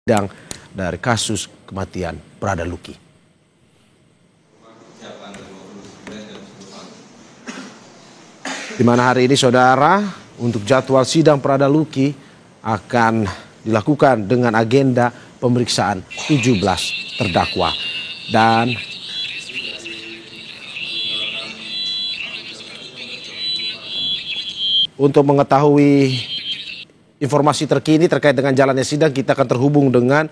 sidang dari kasus kematian Prada Luki. Di mana hari ini saudara, untuk jadwal sidang Prada Luki akan dilakukan dengan agenda pemeriksaan 17 terdakwa. Dan untuk mengetahui informasi terkini terkait dengan jalannya sidang, kita akan terhubung dengan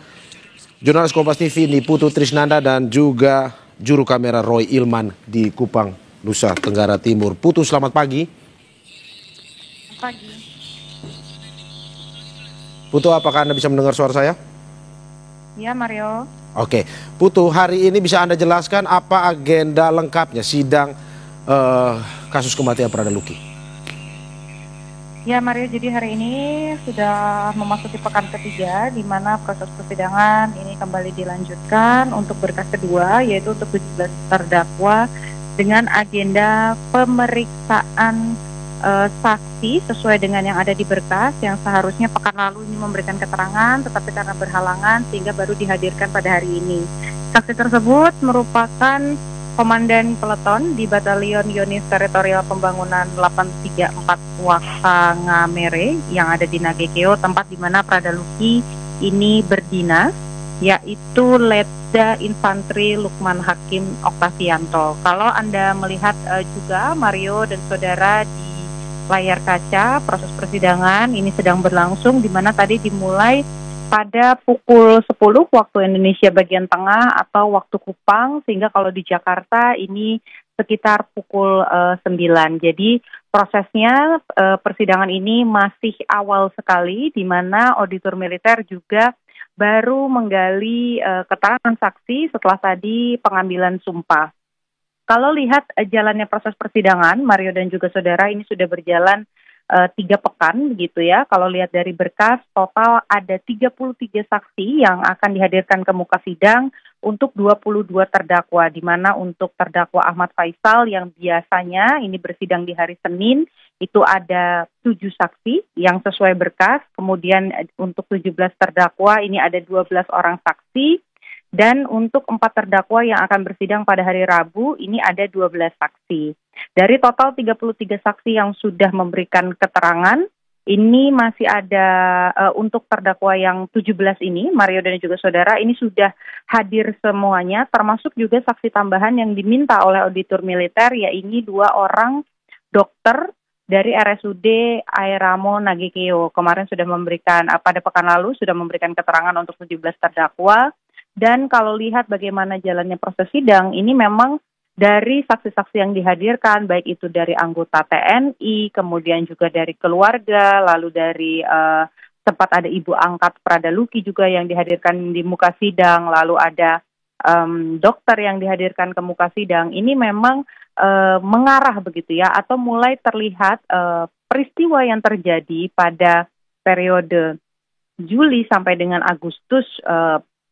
jurnalis Kompas TV Niputu Trisnanda dan juga juru kamera Roy Ilman di Kupang, Nusa Tenggara Timur. Putu, selamat pagi. Pagi. Putu, apakah Anda bisa mendengar suara saya? Ya, Mario. Oke, Putu, hari ini bisa Anda jelaskan apa agenda lengkapnya sidang kasus kematian Prada Luki? Ya, Mario, jadi hari ini sudah memasuki pekan ketiga di mana proses persidangan ini kembali dilanjutkan untuk berkas kedua, yaitu untuk 17 terdakwa dengan agenda pemeriksaan saksi sesuai dengan yang ada di berkas yang seharusnya pekan lalu ini memberikan keterangan, tetapi karena berhalangan sehingga baru dihadirkan pada hari ini. Saksi tersebut merupakan Komandan Peleton di Batalion Unit Teritorial Pembangunan 834 Wakangamere yang ada di Nagekeo, tempat di mana Prada Luki ini berdinas, yaitu Letda Infantri Lukman Hakim Oktasianto. Kalau Anda melihat juga Mario dan saudara di layar kaca, proses persidangan ini sedang berlangsung, di mana tadi dimulai pada pukul 10 waktu Indonesia bagian tengah atau waktu Kupang, sehingga kalau di Jakarta ini sekitar pukul 9. Jadi prosesnya persidangan ini masih awal sekali, di mana auditor militer juga baru menggali keterangan saksi setelah tadi pengambilan sumpah. Kalau lihat jalannya proses persidangan, Mario dan juga saudara, ini sudah berjalan 3 pekan begitu ya. Kalau lihat dari berkas, total ada 33 saksi yang akan dihadirkan ke muka sidang untuk 22 terdakwa, di mana untuk terdakwa Ahmad Faisal yang biasanya ini bersidang di hari Senin, itu ada 7 saksi yang sesuai berkas. Kemudian untuk 17 terdakwa ini ada 12 orang saksi. Dan untuk 4 terdakwa yang akan bersidang pada hari Rabu, ini ada 12 saksi. Dari total 33 saksi yang sudah memberikan keterangan, ini masih ada untuk terdakwa yang 17 ini, Mario dan juga saudara, ini sudah hadir semuanya, termasuk juga saksi tambahan yang diminta oleh auditor militer, yaitu 2 orang dokter dari RSUD Airamo Nagekeo. Kemarin sudah memberikan, pada pekan lalu sudah memberikan keterangan untuk 17 terdakwa. Dan kalau lihat bagaimana jalannya proses sidang, ini memang dari saksi-saksi yang dihadirkan, baik itu dari anggota TNI, kemudian juga dari keluarga, lalu dari sempat ada ibu angkat Prada Luki juga yang dihadirkan di muka sidang, lalu ada dokter yang dihadirkan ke muka sidang. Ini memang mengarah begitu ya, atau mulai terlihat peristiwa yang terjadi pada periode Juli sampai dengan Agustus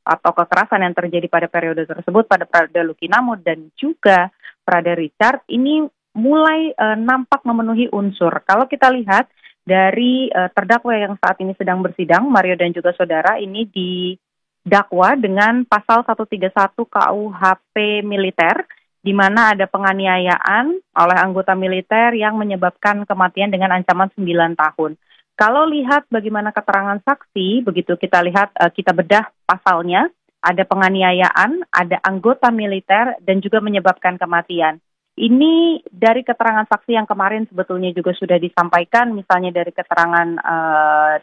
atau kekerasan yang terjadi pada periode tersebut pada Prada Luki Namo dan juga Prada Richard ini mulai nampak memenuhi unsur. Kalau kita lihat dari terdakwa yang saat ini sedang bersidang, Mario dan juga saudara, ini didakwa dengan pasal 131 KUHP militer, di mana ada penganiayaan oleh anggota militer yang menyebabkan kematian dengan ancaman 9 tahun. Kalau lihat bagaimana keterangan saksi, begitu kita lihat, kita bedah pasalnya, ada penganiayaan, ada anggota militer, dan juga menyebabkan kematian. Ini dari keterangan saksi yang kemarin sebetulnya juga sudah disampaikan, misalnya dari keterangan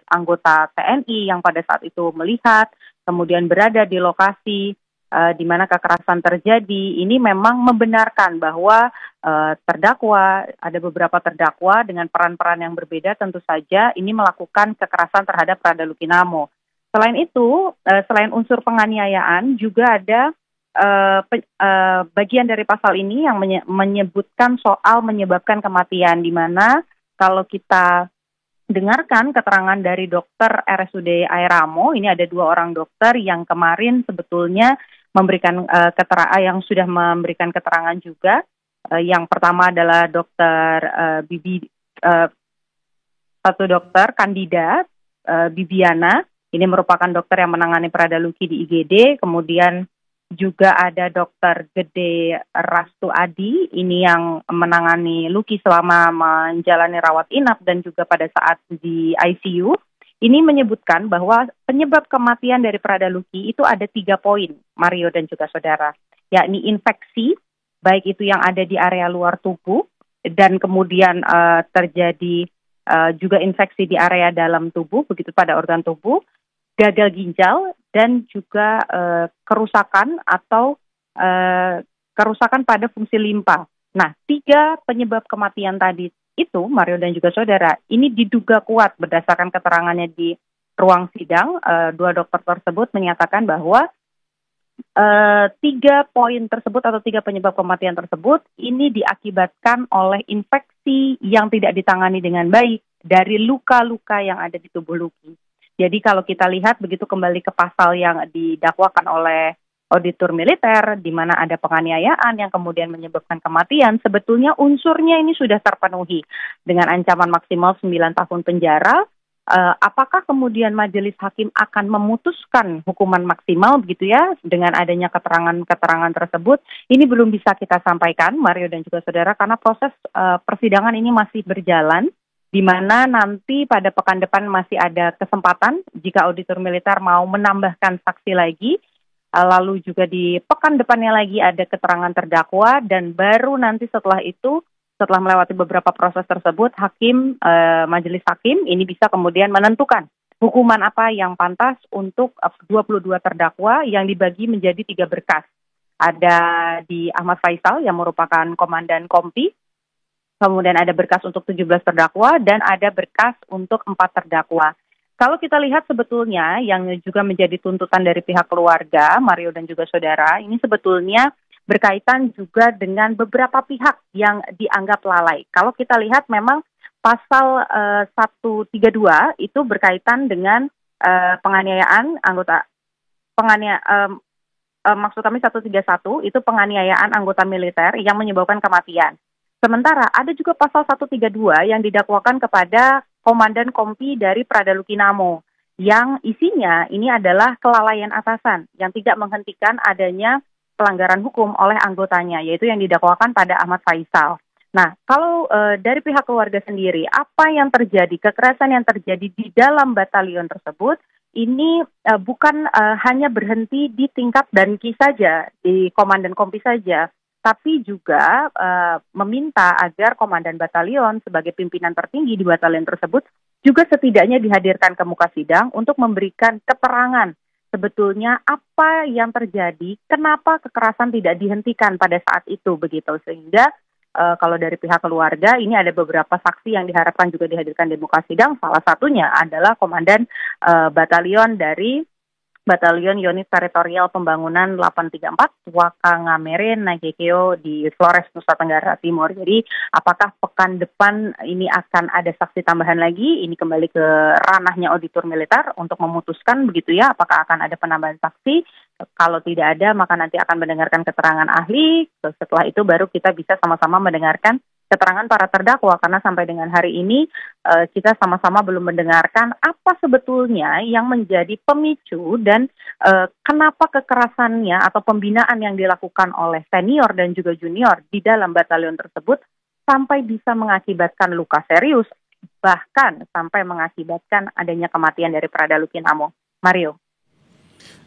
anggota TNI yang pada saat itu melihat, kemudian berada di lokasi di mana kekerasan terjadi, ini memang membenarkan bahwa terdakwa, ada beberapa terdakwa dengan peran-peran yang berbeda tentu saja ini melakukan kekerasan terhadap Prada Luki Namo. Selain itu, selain unsur penganiayaan juga ada bagian dari pasal ini yang menyebutkan soal menyebabkan kematian, di mana kalau kita dengarkan keterangan dari dokter RSUD Airamo, ini ada 2 orang dokter yang kemarin sebetulnya memberikan yang sudah memberikan keterangan juga. Yang pertama adalah dokter satu dokter kandidat Bibiana, Ini merupakan dokter yang menangani Prada Luki di IGD, kemudian juga ada Dokter Gede Rastu Adi, ini yang menangani Luki selama menjalani rawat inap dan juga pada saat di ICU. Ini menyebutkan bahwa penyebab kematian dari Prada Luki itu ada 3 poin, Mario dan juga saudara, yakni infeksi, baik itu yang ada di area luar tubuh, dan kemudian terjadi juga infeksi di area dalam tubuh, begitu pada organ tubuh, gagal ginjal, dan juga kerusakan atau kerusakan pada fungsi limpa. Nah, 3 penyebab kematian tadi itu, Mario dan juga saudara, ini diduga kuat berdasarkan keterangannya di ruang sidang. 2 dokter tersebut menyatakan bahwa 3 poin tersebut atau 3 penyebab kematian tersebut ini diakibatkan oleh infeksi yang tidak ditangani dengan baik dari luka-luka yang ada di tubuh Luki. Jadi kalau kita lihat begitu kembali ke pasal yang didakwakan oleh auditor militer, di mana ada penganiayaan yang kemudian menyebabkan kematian, sebetulnya unsurnya ini sudah terpenuhi dengan ancaman maksimal 9 tahun penjara. Apakah kemudian majelis hakim akan memutuskan hukuman maksimal begitu ya dengan adanya keterangan-keterangan tersebut? Ini belum bisa kita sampaikan, Mario dan juga saudara, karena proses persidangan ini masih berjalan, di mana nanti pada pekan depan masih ada kesempatan jika auditor militer mau menambahkan saksi lagi, lalu juga di pekan depannya lagi ada keterangan terdakwa, dan baru nanti setelah itu, setelah melewati beberapa proses tersebut, majelis hakim ini bisa kemudian menentukan hukuman apa yang pantas untuk 22 terdakwa yang dibagi menjadi 3 berkas. Ada di Ahmad Faisal yang merupakan komandan Kompi, kemudian ada berkas untuk 17 terdakwa, dan ada berkas untuk 4 terdakwa. Kalau kita lihat sebetulnya yang juga menjadi tuntutan dari pihak keluarga, Mario dan juga saudara, ini sebetulnya berkaitan juga dengan beberapa pihak yang dianggap lalai. Kalau kita lihat memang pasal 132 itu berkaitan dengan penganiayaan anggota, maksud kami 131 itu penganiayaan anggota militer yang menyebabkan kematian. Sementara ada juga pasal 132 yang didakwakan kepada Komandan Kompi dari Prada Luki Namo, yang isinya ini adalah kelalaian atasan yang tidak menghentikan adanya pelanggaran hukum oleh anggotanya, yaitu yang didakwakan pada Ahmad Faisal. Nah, kalau dari pihak keluarga sendiri, apa yang terjadi, kekerasan yang terjadi di dalam batalion tersebut, ini bukan hanya berhenti di tingkat Danki saja, di Komandan Kompi saja, tapi juga meminta agar komandan batalion sebagai pimpinan tertinggi di batalion tersebut juga setidaknya dihadirkan ke muka sidang untuk memberikan keterangan sebetulnya apa yang terjadi, kenapa kekerasan tidak dihentikan pada saat itu begitu. Sehingga kalau dari pihak keluarga ini ada beberapa saksi yang diharapkan juga dihadirkan di muka sidang, salah satunya adalah komandan batalion dari Batalion Unit Teritorial Pembangunan 834 Wakangamere Nagekeo di Flores, Nusa Tenggara Timur. Jadi apakah pekan depan ini akan ada saksi tambahan lagi? Ini kembali ke ranahnya auditor militer untuk memutuskan begitu ya, apakah akan ada penambahan saksi? Kalau tidak ada, maka nanti akan mendengarkan keterangan ahli. Setelah itu baru kita bisa sama-sama mendengarkan keterangan para terdakwa, karena sampai dengan hari ini kita sama-sama belum mendengarkan apa sebetulnya yang menjadi pemicu dan kenapa kekerasannya atau pembinaan yang dilakukan oleh senior dan juga junior di dalam batalion tersebut sampai bisa mengakibatkan luka serius, bahkan sampai mengakibatkan adanya kematian dari Prada Luki Namo. Mario.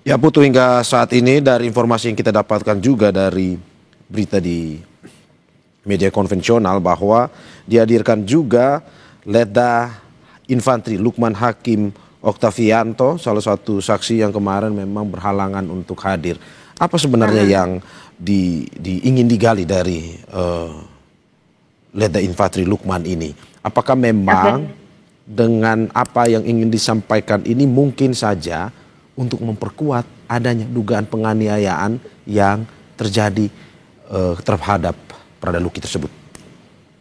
Ya Putu, hingga saat ini dari informasi yang kita dapatkan juga dari berita di media konvensional bahwa dihadirkan juga Letda Infantri Lukman Hakim Oktavianto, salah satu saksi yang kemarin memang berhalangan untuk hadir. Apa sebenarnya yang ingin digali dari Letda Infantri Lukman ini? Apakah memang dengan apa yang ingin disampaikan ini mungkin saja untuk memperkuat adanya dugaan penganiayaan yang terjadi terhadap Prada Luki tersebut?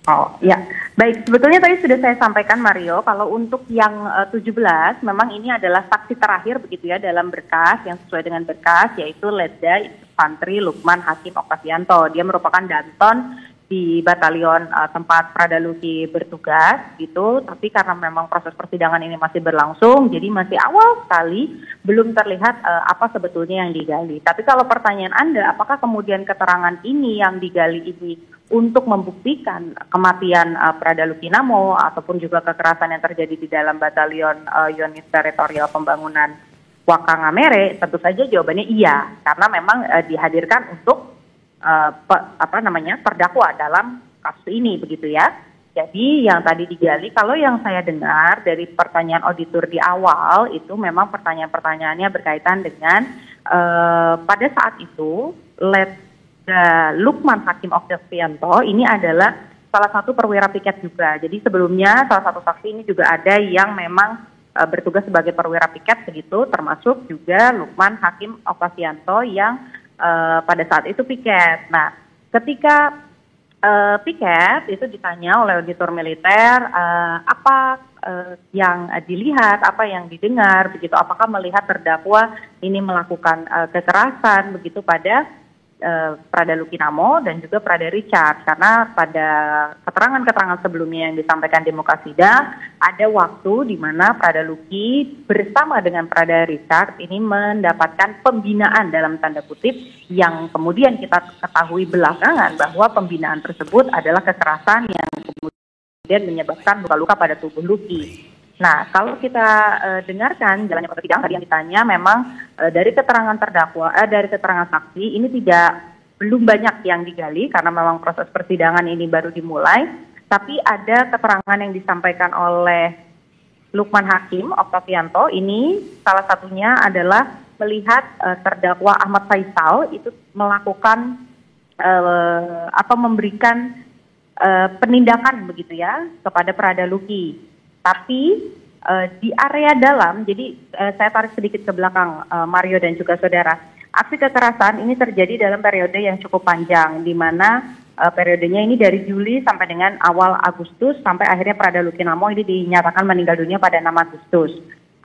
Oh ya, baik. Sebetulnya tadi sudah saya sampaikan Mario, kalau untuk yang 17 memang ini adalah saksi terakhir begitu ya dalam berkas yang sesuai dengan berkas, yaitu Letda Infantri Lukman Hakim Oktavianto. Dia merupakan Danton di batalion tempat Prada Luki bertugas gitu, tapi karena memang proses persidangan ini masih berlangsung, jadi masih awal sekali, belum terlihat apa sebetulnya yang digali. Tapi kalau pertanyaan Anda, apakah kemudian keterangan ini yang digali ini untuk membuktikan kematian Prada Luki Namo ataupun juga kekerasan yang terjadi di dalam batalion Unit Teritorial Pembangunan Wakangamere, tentu saja jawabannya iya, karena memang dihadirkan untuk terdakwa dalam kasus ini begitu ya. Jadi yang tadi digali, kalau yang saya dengar dari pertanyaan auditor di awal itu memang pertanyaan-pertanyaannya berkaitan dengan pada saat itu Lukman Hakim Oktavianto ini adalah salah satu perwira piket juga. Jadi sebelumnya salah satu saksi ini juga ada yang memang bertugas sebagai perwira piket begitu, termasuk juga Lukman Hakim Oktavianto yang pada saat itu piket. Nah, ketika piket itu ditanya oleh auditor militer apa yang dilihat, apa yang didengar, begitu. Apakah melihat terdakwa ini melakukan kekerasan begitu pada Prada Luki Namo dan juga Prada Richard, karena pada keterangan-keterangan sebelumnya yang disampaikan di muka sidang ada waktu di mana Prada Luki bersama dengan Prada Richard ini mendapatkan pembinaan dalam tanda kutip, yang kemudian kita ketahui belakangan bahwa pembinaan tersebut adalah kekerasan yang kemudian menyebabkan luka-luka pada tubuh Luki. Nah, kalau kita dengarkan jalannya persidangan tadi yang ditanya, memang dari keterangan dari keterangan saksi ini belum banyak yang digali karena memang proses persidangan ini baru dimulai. Tapi ada keterangan yang disampaikan oleh Lukman Hakim Oktavianto ini, salah satunya adalah melihat terdakwa Ahmad Faisal itu melakukan atau memberikan penindakan begitu ya kepada Prada Luki. Tapi di area dalam, jadi saya tarik sedikit ke belakang Mario dan juga saudara. Aksi kekerasan ini terjadi dalam periode yang cukup panjang, di mana periodenya ini dari Juli sampai dengan awal Agustus, sampai akhirnya Prada Luki Namo ini dinyatakan meninggal dunia pada 6 Agustus.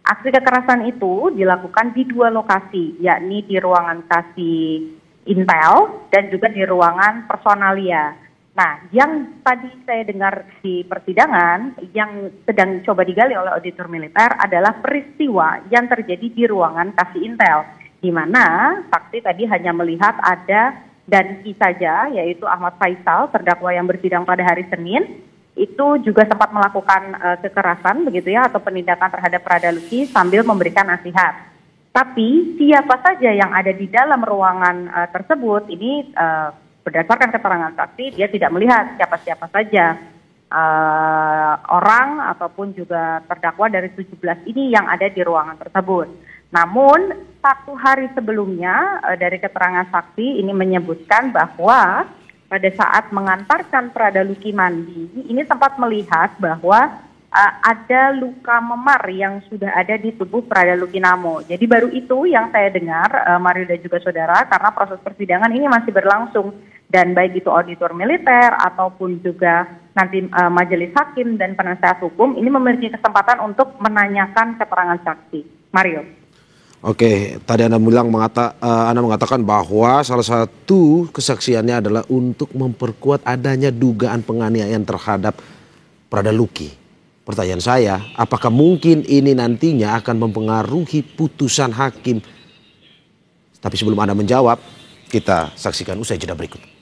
Aksi kekerasan itu dilakukan di 2 lokasi, yakni di ruangan kasih Intel dan juga di ruangan personalia. Nah, yang tadi saya dengar di persidangan yang sedang coba digali oleh auditor militer adalah peristiwa yang terjadi di ruangan kasih Intel, di mana saksi tadi hanya melihat ada Danki saja, yaitu Ahmad Faisal, terdakwa yang bersidang pada hari Senin, itu juga sempat melakukan kekerasan begitu ya, atau penindakan terhadap Prada Luki sambil memberikan nasihat. Tapi siapa saja yang ada di dalam ruangan tersebut ini berdasarkan keterangan saksi, dia tidak melihat siapa-siapa saja orang ataupun juga terdakwa dari 17 ini yang ada di ruangan tersebut. Namun 1 hari sebelumnya dari keterangan saksi ini menyebutkan bahwa pada saat mengantarkan Prada Luki mandi, ini sempat melihat bahwa ada luka memar yang sudah ada di tubuh Prada Luki Namo. Jadi baru itu yang saya dengar, Mario dan juga saudara, karena proses persidangan ini masih berlangsung. Dan baik itu auditor militer ataupun juga nanti majelis hakim dan penasehat hukum ini memiliki kesempatan untuk menanyakan keterangan saksi. Mario. Oke, tadi Anda mengatakan bahwa salah satu kesaksiannya adalah untuk memperkuat adanya dugaan penganiayaan terhadap Prada Luki. Pertanyaan saya, apakah mungkin ini nantinya akan mempengaruhi putusan hakim? Tapi sebelum Anda menjawab, kita saksikan usai jeda berikut.